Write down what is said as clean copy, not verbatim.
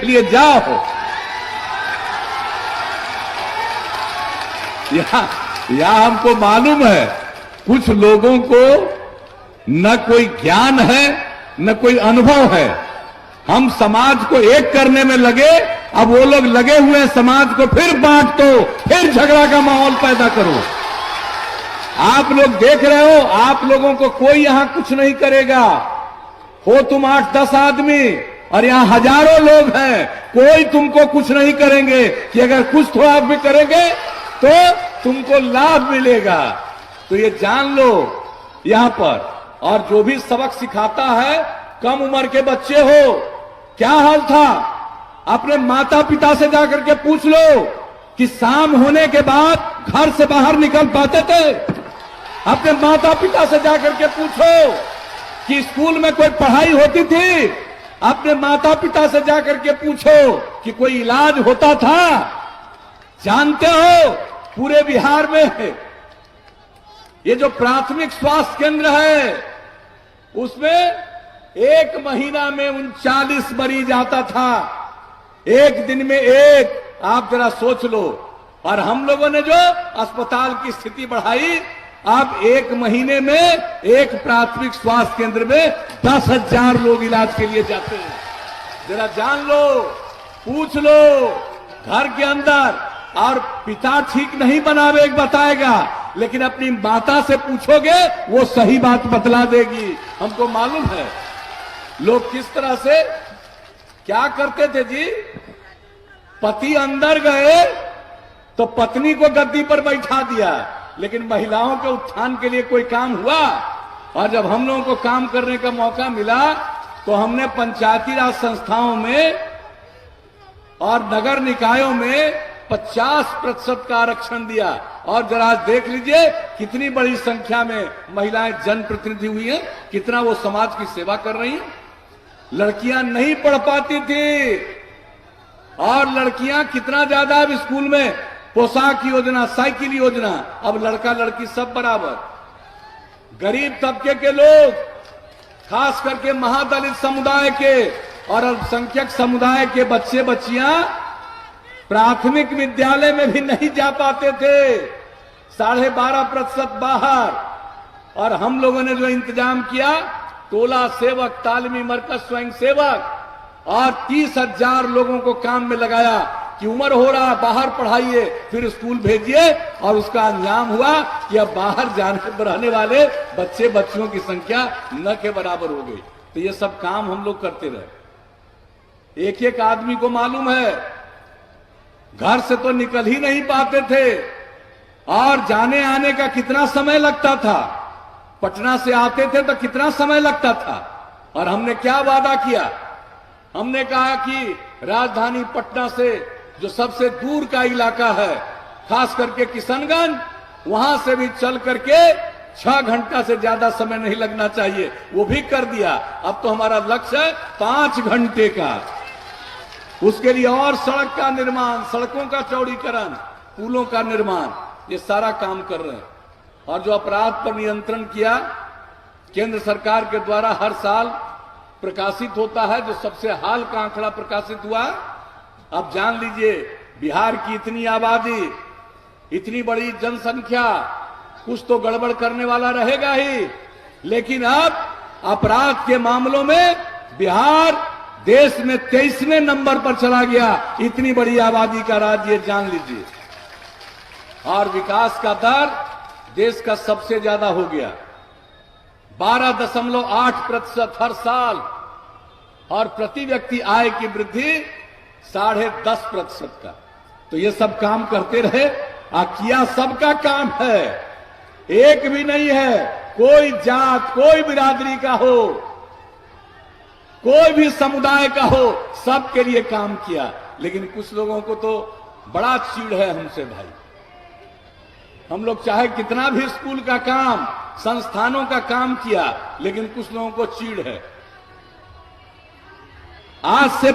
देख लिए, जाओ। यहां हमको मालूम है कुछ लोगों को न कोई ज्ञान है न कोई अनुभव है। हम समाज को एक करने में लगे, अब वो लोग लगे हुए हैं समाज को फिर बांट दो, फिर झगड़ा का माहौल पैदा करो। आप लोग देख रहे हो, आप लोगों को कोई यहां कुछ नहीं करेगा। हो तुम 8-10 आदमी और यहां हजारों लोग हैं, कोई तुमको कुछ नहीं करेंगे कि अगर कुछ तो आप भी करेंगे तो तुमको लाभ मिलेगा। तो ये जान लो यहां पर। और जो भी सबक सिखाता है, कम उम्र के बच्चे हो, क्या हाल था, अपने माता पिता से जाकर के पूछ लो कि शाम होने के बाद घर से बाहर निकल पाते थे। अपने माता पिता से जाकर के पूछो कि स्कूल में कोई पढ़ाई होती थी। अपने माता पिता से जाकर के पूछो कि कोई इलाज होता था। जानते हो पूरे बिहार में ये जो प्राथमिक स्वास्थ्य केंद्र है उसमें एक महीना में 39 मरीज आता था, एक दिन में एक। आप जरा सोच लो। और हम लोगों ने जो अस्पताल की स्थिति बढ़ाई, अब एक महीने में एक प्राथमिक स्वास्थ्य केंद्र में 10,000 लोग इलाज के लिए जाते हैं। जरा जान लो, पूछ लो घर के अंदर। और पिता ठीक नहीं बताएगा, लेकिन अपनी माता से पूछोगे वो सही बात बतला देगी। हमको मालूम है लोग किस तरह से क्या करते थे जी। पति अंदर गए तो पत्नी को गद्दी पर बैठा दिया, लेकिन महिलाओं के उत्थान के लिए कोई काम हुआ? और जब हम लोगों को काम करने का मौका मिला तो हमने पंचायती राज संस्थाओं में और नगर निकायों में 50% का आरक्षण दिया। और जरा देख लीजिए कितनी बड़ी संख्या में महिलाएं जनप्रतिनिधि हुई हैं, कितना वो समाज की सेवा कर रही हैं। लड़कियां नहीं पढ़ पाती थी, और लड़कियां कितना ज्यादा अब स्कूल में पोशाक योजना, साइकिल योजना, अब लड़का लड़की सब बराबर। गरीब तबके के लोग, खास करके महादलित समुदाय के और अल्पसंख्यक समुदाय के बच्चे बच्चियां प्राथमिक विद्यालय में भी नहीं जा पाते थे। 12.5% बाहर। और हम लोगों ने जो इंतजाम किया, टोला सेवक, तालीमी मरकज स्वयं सेवक, और 30,000 लोगों को काम में लगाया कि उम्र हो रहा, बाहर पढ़ाइए, फिर स्कूल भेजिए। और उसका अंजाम हुआ कि अब बाहर जाने रहने वाले बच्चे बच्चियों की संख्या न के बराबर हो गई। तो ये सब काम हम लोग करते रहे। एक एक आदमी को मालूम है घर से तो निकल ही नहीं पाते थे, और जाने आने का कितना समय लगता था। पटना से आते थे तो कितना समय लगता था। और हमने क्या वादा किया, हमने कहा कि राजधानी पटना से जो सबसे दूर का इलाका है, खास करके किशनगंज, वहां से भी चल करके 6 घंटा से ज्यादा समय नहीं लगना चाहिए। वो भी कर दिया। अब तो हमारा लक्ष्य है 5 घंटे का। उसके लिए और सड़क का निर्माण, सड़कों का चौड़ीकरण, पुलों का निर्माण, ये सारा काम कर रहे हैं। और जो अपराध पर नियंत्रण किया, केंद्र सरकार के द्वारा हर साल प्रकाशित होता है, जो सबसे हाल का आंकड़ा प्रकाशित हुआ। अब जान लीजिए बिहार की इतनी आबादी, इतनी बड़ी जनसंख्या, कुछ तो गड़बड़ करने वाला रहेगा ही। लेकिन अब अपराध के मामलों में बिहार देश में 23वें नंबर पर चला गया। इतनी बड़ी आबादी का राज्य, जान लीजिए। और विकास का दर देश का सबसे ज्यादा हो गया, 12.8% हर साल। और प्रति व्यक्ति आय की वृद्धि 10.5% का। तो ये सब काम करते रहे। किया सबका काम है, एक भी नहीं है। कोई जात, कोई बिरादरी का हो, कोई भी समुदाय का हो, सबके लिए काम किया। लेकिन कुछ लोगों को तो बड़ा चीड़ है हमसे भाई। हम लोग चाहे कितना भी स्कूल का काम, संस्थानों का काम किया, लेकिन कुछ लोगों को चीड़ है। आज से